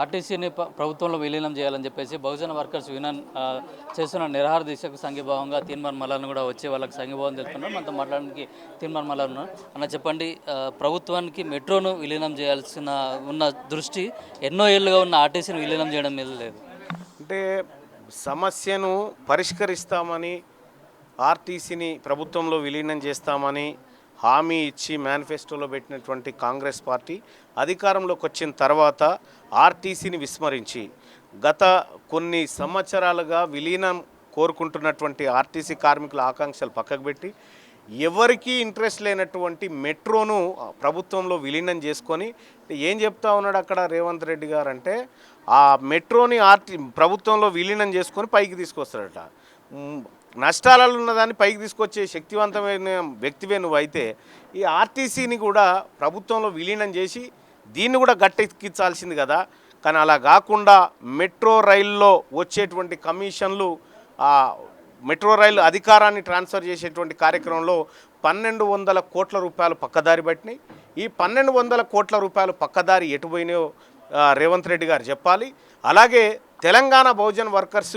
ఆర్టీసీని ప్రభుత్వంలో విలీనం చేయాలని చెప్పేసి బహుజన వర్కర్స్ యూనియన్ చేస్తున్న నిరాహార దీక్షకు సంఘీభావంగా తీన్మార్ మల్లాలను కూడా వచ్చి వాళ్ళకి సంఘీభావం తెలుపుతున్నారు. మనతో మాట్లాడడానికి తీన్మార్ మల్లా ఉన్నారు. అన్న చెప్పండి, ప్రభుత్వానికి మెట్రోను విలీనం చేయాల్సిన ఉన్న దృష్టి ఎన్నో ఏళ్ళుగా ఉన్న ఆర్టీసీని విలీనం చేయడం మీద లేదు. అంటే సమస్యను పరిష్కరిస్తామని ఆర్టీసీని ప్రభుత్వంలో విలీనం చేస్తామని హామీ ఇచ్చి మేనిఫెస్టోలో పెట్టినటువంటి కాంగ్రెస్ పార్టీ అధికారంలోకి వచ్చిన తర్వాత ఆర్టీసీని విస్మరించి గత కొన్ని సంవత్సరాలుగా విలీనం కోరుకుంటున్నటువంటి ఆర్టీసీ కార్మికుల ఆకాంక్షలు పక్కకు పెట్టి ఎవరికీ ఇంట్రెస్ట్ లేనటువంటి మెట్రోను ప్రభుత్వంలో విలీనం చేసుకొని ఏం చెప్తా ఉన్నాడు అక్కడ రేవంత్ రెడ్డి గారు అంటే ఆ మెట్రోని ప్రభుత్వంలో విలీనం చేసుకొని పైకి తీసుకొస్తాడట. నష్టాలలో ఉన్నదాన్ని పైకి తీసుకొచ్చే శక్తివంతమైన వ్యక్తివే నువ్వు అయితే ఈ ఆర్టీసీని కూడా ప్రభుత్వంలో విలీనం చేసి దీన్ని కూడా గట్టెక్కించాల్సింది కదా. కానీ అలా కాకుండా మెట్రో రైల్లో వచ్చేటువంటి కమిషన్లు మెట్రో రైలు అధికారాన్ని ట్రాన్స్ఫర్ చేసేటువంటి కార్యక్రమంలో 1200 కోట్ల రూపాయలు పక్కదారి పట్టినాయి. ఈ 1200 కోట్ల రూపాయలు పక్కదారి ఎటుపోయినాయో రేవంత్ రెడ్డి గారు చెప్పాలి. అలాగే తెలంగాణ బహుజన్ వర్కర్స్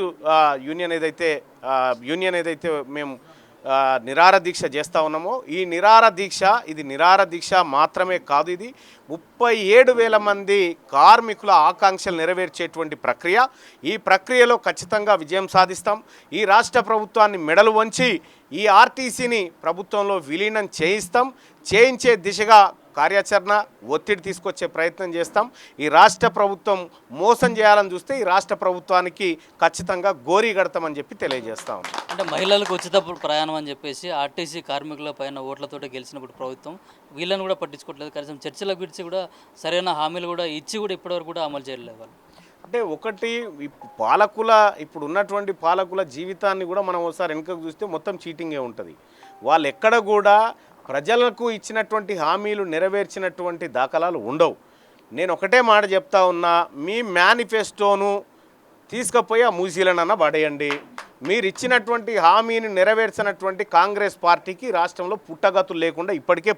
యూనియన్ ఏదైతే మేము నిరాహార దీక్ష చేస్తూ ఉన్నామో ఈ నిరాహార దీక్ష మాత్రమే కాదు, ఇది 37,000 మంది కార్మికుల ఆకాంక్షలు నెరవేర్చేటువంటి ప్రక్రియ. ఈ ప్రక్రియలో ఖచ్చితంగా విజయం సాధిస్తాం. ఈ రాష్ట్ర ప్రభుత్వాన్ని మెడలు వంచి ఈ ఆర్టీసీని ప్రభుత్వంలో విలీనం చేయించే దిశగా కార్యాచరణ ఒత్తిడి తీసుకొచ్చే ప్రయత్నం చేస్తాం. ఈ రాష్ట్ర ప్రభుత్వం మోసం చేయాలని చూస్తే ఈ రాష్ట్ర ప్రభుత్వానికి ఖచ్చితంగా గోరీ కడతామని చెప్పి తెలియజేస్తాం. అంటే మహిళలకు ఉచిత ప్రయాణం అని చెప్పేసి ఆర్టీసీ కార్మికుల పైన ఓట్లతోటి గెలిచినప్పుడు ప్రభుత్వం వీళ్ళని కూడా పట్టించుకోవట్లేదు. కనీసం చర్చలకు పిలిచి కూడా సరైన హామీలు కూడా ఇచ్చి కూడా ఇప్పటివరకు కూడా అమలు చేయలేదు వాళ్ళు. అంటే ఒకటి ఇప్పుడు ఉన్నటువంటి పాలకుల జీవితాన్ని కూడా మనం ఒకసారి వెనుకకు చూస్తే మొత్తం చీటింగే ఉంటుంది. వాళ్ళు ఎక్కడ కూడా ప్రజలకు ఇచ్చినటువంటి హామీలు నెరవేర్చినటువంటి దాఖలాలు ఉండవు. నేను ఒకటే మాట చెప్తా ఉన్నా, మీ మేనిఫెస్టోను తీసుకుపోయి ఆ మూసీలనన్నా పడేయండి. మీరు ఇచ్చినటువంటి హామీని నెరవేర్చినటువంటి కాంగ్రెస్ పార్టీకి రాష్ట్రంలో పుట్టగతులు లేకుండా ఇప్పటికే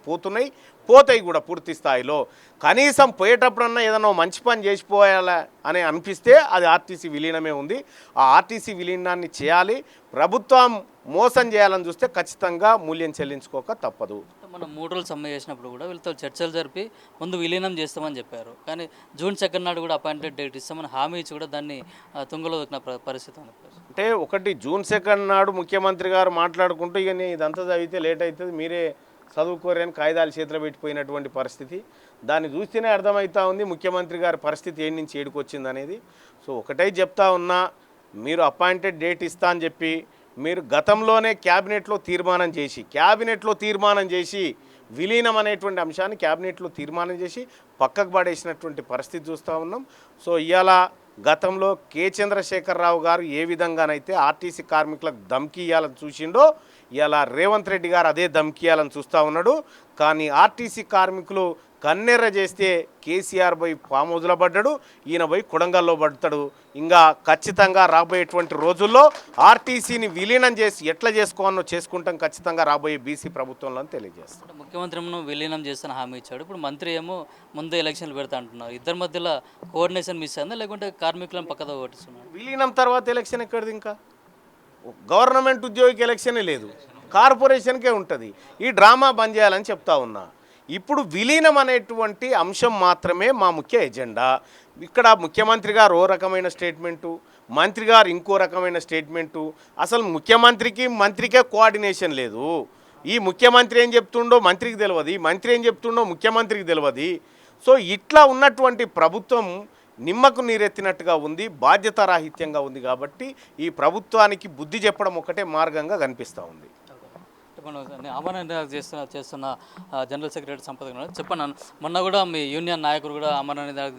పోతాయి కూడా పూర్తి స్థాయిలో. కనీసం పోయేటప్పుడన్నా ఏదైనా మంచి పని చేసిపోయాలా అని అనిపిస్తే అది ఆర్టీసీ విలీనమే ఉంది. ఆ ఆర్టీసీ విలీనాన్ని చేయాలి. ప్రభుత్వం మోసం చేయాలని చూస్తే ఖచ్చితంగా మూల్యం చెల్లించుకోక తప్పదు. మనం 3 రోజులు సమ్మె చేసినప్పుడు కూడా వీళ్ళతో చర్చలు జరిపి ముందు విలీనం చేస్తామని చెప్పారు. కానీ June 2 నాడు కూడా అపాయింటెడ్ డేట్ ఇస్తామని హామీ ఇచ్చి కూడా దాన్ని తుంగలో దొక్కిన పరిస్థితి ఉంది. అంటే ఒకటి June 2 నాడు ముఖ్యమంత్రి గారు మాట్లాడుకుంటూ ఇక ఇదంతా చదివితే లేట్ అవుతుంది, మీరే చదువుకోరని కాగితాలు చేతిలో పెట్టిపోయినటువంటి పరిస్థితి. దాన్ని చూస్తేనే అర్థమవుతా ఉంది ముఖ్యమంత్రి గారి పరిస్థితి ఏడు నుంచి ఏడుకొచ్చింది అనేది. సో ఒకటే చెప్తా ఉన్నా, మీరు అపాయింటెడ్ డేట్ ఇస్తా అని చెప్పి మీరు గతంలోనే క్యాబినెట్లో తీర్మానం చేసి విలీనం అనేటువంటి అంశాన్ని క్యాబినెట్లో తీర్మానం చేసి పక్కకు పడేసినటువంటి పరిస్థితి చూస్తూ ఉన్నాం. సో ఇవాళ గతంలో చంద్రశేఖరరావు గారు ఏ విధంగానైతే ఆర్టీసీ కార్మికులకు ధమ్కి ఇవ్వాలని చూసిండో ఇవాళ రేవంత్ రెడ్డి గారు అదే ధమ్కి ఇవ్వాలని చూస్తూ ఉన్నాడు. కానీ ఆర్టీసీ కార్మికులు కన్నెర్ర చేస్తే కేసీఆర్ పోయి ఫామ్ హౌస్లో పడ్డాడు, ఈయన పోయి కొడంగల్లో పడతాడు. ఇంకా ఖచ్చితంగా రాబోయేటువంటి రోజుల్లో ఆర్టీసీని విలీనం చేసి ఎట్లా చేసుకుంటాం ఖచ్చితంగా రాబోయే బీసీ ప్రభుత్వంలో అని తెలియజేస్తాం. ముఖ్యమంత్రి విలీనం చేస్తాను హామీ ఇచ్చాడు. ఇప్పుడు మంత్రి ఏమో ముందు ఎలక్షన్లు పెడతా అంటున్నారు. ఇద్దరి మధ్యలో కోఆర్డినేషన్ మిస్ అయిందా లేకుంటే కార్మికులను పక్కదో కొట్టిస్తున్నారు? విలీనం తర్వాత ఎలక్షన్ ఎక్కడిది? ఇంకా గవర్నమెంట్ ఉద్యోగికి ఎలక్షనే లేదు, కార్పొరేషన్కే ఉంటుంది. ఈ డ్రామా బంద్ చేయాలని చెప్తా ఉన్నా. ఇప్పుడు విలీనం అనేటువంటి అంశం మాత్రమే మా ముఖ్య ఎజెండా. ఇక్కడ ముఖ్యమంత్రి గారు ఓ రకమైన స్టేట్మెంటు, మంత్రి గారు ఇంకో రకమైన స్టేట్మెంటు. అసలు మంత్రికే కోఆర్డినేషన్ లేదు. ఈ ముఖ్యమంత్రి ఏం చెప్తుండో మంత్రికి తెలియదు, మంత్రి ఏం చెప్తుండో ముఖ్యమంత్రికి తెలియదు. సో ఇట్లా ఉన్నటువంటి ప్రభుత్వం నిమ్మకు నీరెత్తినట్టుగా ఉంది, బాధ్యతారాహిత్యంగా ఉంది. కాబట్టి ఈ ప్రభుత్వానికి బుద్ధి చెప్పడం ఒకటే మార్గంగా కనిపిస్తూ ఉంది. అమరణ చేస్తున్న జనరల్ సెక్రటరీ సంపద చెప్పండి, మొన్న కూడా మీ యూనియన్ నాయకులు కూడా అమరణ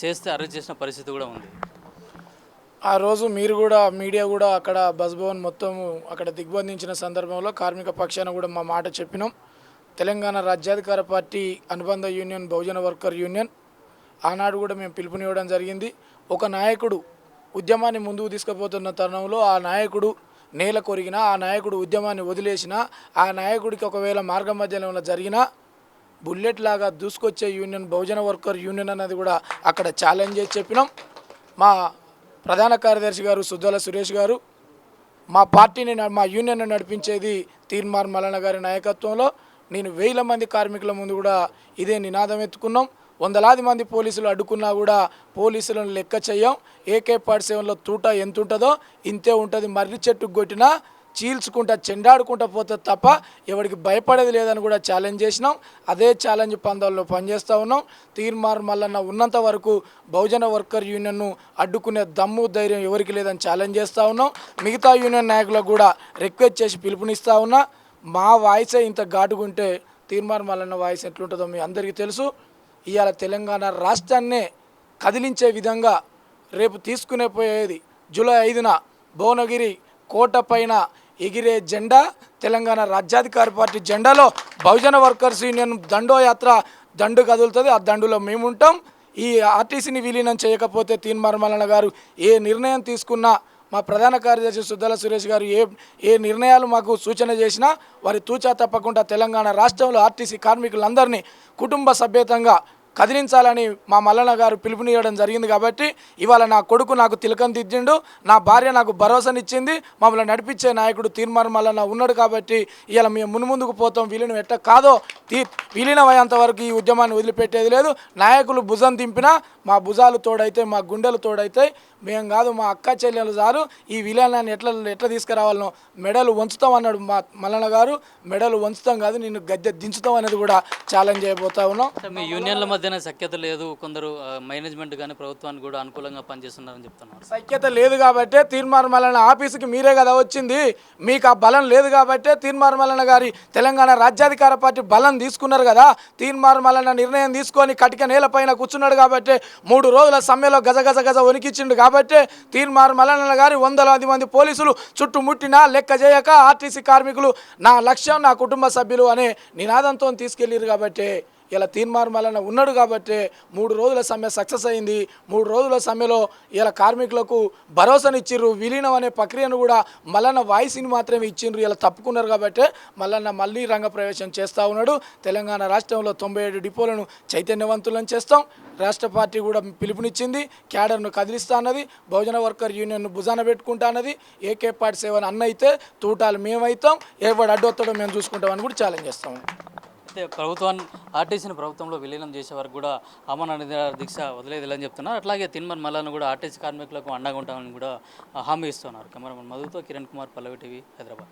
చేస్తే అరెస్ట్ చేసిన పరిస్థితి కూడా ఉంది. ఆ రోజు మీరు కూడా మీడియా కూడా అక్కడ బస్ భవన్ మొత్తం అక్కడ దిగ్బంధించిన సందర్భంలో కార్మిక పక్షాన కూడా మా మాట చెప్పినాం. తెలంగాణ రాజ్యాధికార పార్టీ అనుబంధ యూనియన్ బహుజన వర్కర్ యూనియన్ ఆనాడు కూడా మేము పిలుపునివ్వడం జరిగింది. ఒక నాయకుడు ఉద్యమాన్ని ముందుకు తీసుకుపోతున్న తరుణంలో ఆ నాయకుడు నేల కొరిగినా, ఆ నాయకుడు ఉద్యమాన్ని వదిలేసినా, ఆ నాయకుడికి ఒకవేళ మార్గ మధ్యలో జరిగినా బుల్లెట్ లాగా దూసుకొచ్చే యూనియన్ బహుజన వర్కర్ యూనియన్ అనేది కూడా అక్కడ ఛాలెంజ్ చేసి చెప్పినాం. మా ప్రధాన కార్యదర్శి గారు సుద్దాల సురేష్ గారు, మా పార్టీని మా యూనియన్ నడిపించేది తీన్మార్ మల్లన్న గారి నాయకత్వంలో. నేను 1000 మంది కార్మికుల ముందు కూడా ఇదే నినాదం ఎత్తుకున్నాం. వందలాది మంది పోలీసులు అడ్డుకున్నా కూడా పోలీసులను లెక్క చెయ్యం. AK-47లో తూట ఎంత ఉంటుందో ఇంతే ఉంటుంది. మర్రి చెట్టుకు కొట్టినా చీల్చుకుంటా చెండాడుకుంటా పోతుంది తప్ప ఎవరికి భయపడేది లేదని కూడా ఛాలెంజ్ చేసినాం. అదే ఛాలెంజ్ పందాల్లో పనిచేస్తూ ఉన్నాం. తీన్మార్ మల్లన్న ఉన్నంత వరకు బహుజన వర్కర్ యూనియన్ను అడ్డుకునే దమ్ము ధైర్యం ఎవరికి లేదని ఛాలెంజ్ చేస్తూ ఉన్నాం. మిగతా యూనియన్ నాయకులకు కూడా రిక్వెస్ట్ చేసి పిలుపునిస్తూ ఉన్నా. మా వాయిసే ఇంత ఘాటుకుంటే తీన్మార్ మల్లన్న వాయిస్ ఎట్లుంటుందో మీ అందరికీ తెలుసు. ఇవాళ తెలంగాణ రాష్ట్రాన్నే కదిలించే విధంగా రేపు తీసుకునే పోయేది జూలై 5న భువనగిరి కోట పైన ఎగిరే జెండా తెలంగాణ రాజ్యాధికార పార్టీ జెండాలో బహుజన వర్కర్స్ యూనియన్ దండోయాత్ర దండు కదులుతుంది. ఆ దండులో మేము ఉంటాం. ఈ ఆర్టీసీని విలీనం చేయకపోతే తీన్మార్ మల్లన్న గారు ఏ నిర్ణయం తీసుకున్నా, మా ప్రధాన కార్యదర్శి సుద్దాల సురేష్ గారు ఏ నిర్ణయాలు మాకు సూచన చేసినా వారి తూచా తప్పకుండా తెలంగాణ రాష్ట్రంలో ఆర్టీసీ కార్మికులందరినీ కుటుంబ సభ్యతంగా కదిలించాలని మా మల్లన్న గారు పిలుపునివ్వడం జరిగింది. కాబట్టి ఇవాళ నా కొడుకు నాకు తిలకం దిద్దిండు, నా భార్య నాకు భరోసానిచ్చింది, మమ్మల్ని నడిపించే నాయకుడు తీన్మార్ మల్లన్న ఉన్నాడు. కాబట్టి ఇవాళ మేము మున్ముందుకు పోతాం. విలీనం ఎట్ట కాదో విలీనం అయ్యేంత వరకు ఈ ఉద్యమాన్ని వదిలిపెట్టేది లేదు. నాయకులు భుజం దింపినా మా భుజాలు తోడైతే, మా గుండెలు తోడైతే, మేము కాదు మా అక్క చెల్లెలు చాలు ఈ విలీనాన్ని ఎట్లా తీసుకురావాలనో మెడలు వంచుతాం అన్నాడు మా మల్లన్న గారు. మెడలు వంచుతాం కాదు, నిన్ను గద్దె దించుతాం అనేది కూడా ఛాలెంజ్ చేయబోతా ఉన్నాం. మీ యూనియన్ల మధ్యన సఖ్యత లేదు, కొందరు మేనేజ్మెంట్ కానీ ప్రభుత్వానికి కూడా అనుకూలంగా పనిచేస్తున్నారని చెప్తున్నారు. సఖ్యత లేదు కాబట్టే తీన్మార్ మల్లన్న ఆఫీసుకి మీరే కదా వచ్చింది. మీకు ఆ బలం లేదు కాబట్టే తీన్మార్ మల్లన్న గారి తెలంగాణ రాజ్యాధికార పార్టీ బలం తీసుకున్నారు కదా. తీన్మార్ మల్లన్న నిర్ణయం తీసుకొని కటిక నేలపైన కూర్చున్నాడు కాబట్టి 3 రోజుల సమ్మెలో గజ వణికిచ్చిండు కాబట్టి తీన్మార్ మల్లన్న గారి వందలాది మంది పోలీసులు చుట్టుముట్టినా లెక్క చేయక ఆర్టీసీ కార్మికులు నా లక్ష్యం నా కుటుంబ సభ్యులు అనే నినాదంతో తీసుకెళ్ళారు. కాబట్టి ఇలా తీన్మార్ మల్లన్న ఉన్నాడు కాబట్టి 3 రోజుల సమ్మె సక్సెస్ అయింది. 3 రోజుల సమ్మెలో ఇలా కార్మికులకు భరోసానిచ్చిర్రు. విలీనం అనే ప్రక్రియను కూడా మల్లన్న వాయిస్ని మాత్రమే ఇచ్చిండ్రు. ఇలా తప్పుకున్నారు కాబట్టి మల్లన్న మళ్ళీ రంగప్రవేశం చేస్తూ ఉన్నాడు. తెలంగాణ రాష్ట్రంలో 97 డిపోలను చైతన్యవంతులను చేస్తాం. రాష్ట్ర పార్టీ కూడా పిలుపునిచ్చింది. క్యాడర్ను కదిలిస్తా అన్నది, బహుజన వర్కర్ యూనియన్ను భుజాన పెట్టుకుంటా అన్నది. AK-47 అన్న అయితే తూటాలు మేమవుతాం, ఎవడు అడ్డొత్తడో మేము చూసుకుంటామని కూడా ఛాలెంజ్ చేస్తాం. అయితే ఆర్టీసీని ప్రభుత్వంలో విలీనం చేసే వరకు కూడా అమరణ దీక్ష వదిలేదని చెప్తున్నారు. అట్లాగే తీన్మార్ మల్లన్న కూడా ఆర్టీసీ కార్మికులకు అండగా ఉంటామని కూడా హామీ ఇస్తున్నారు. కెమెరామెన్ మధుతో కిరణ్ కుమార్, పల్లవి టీవీ, హైదరాబాద్.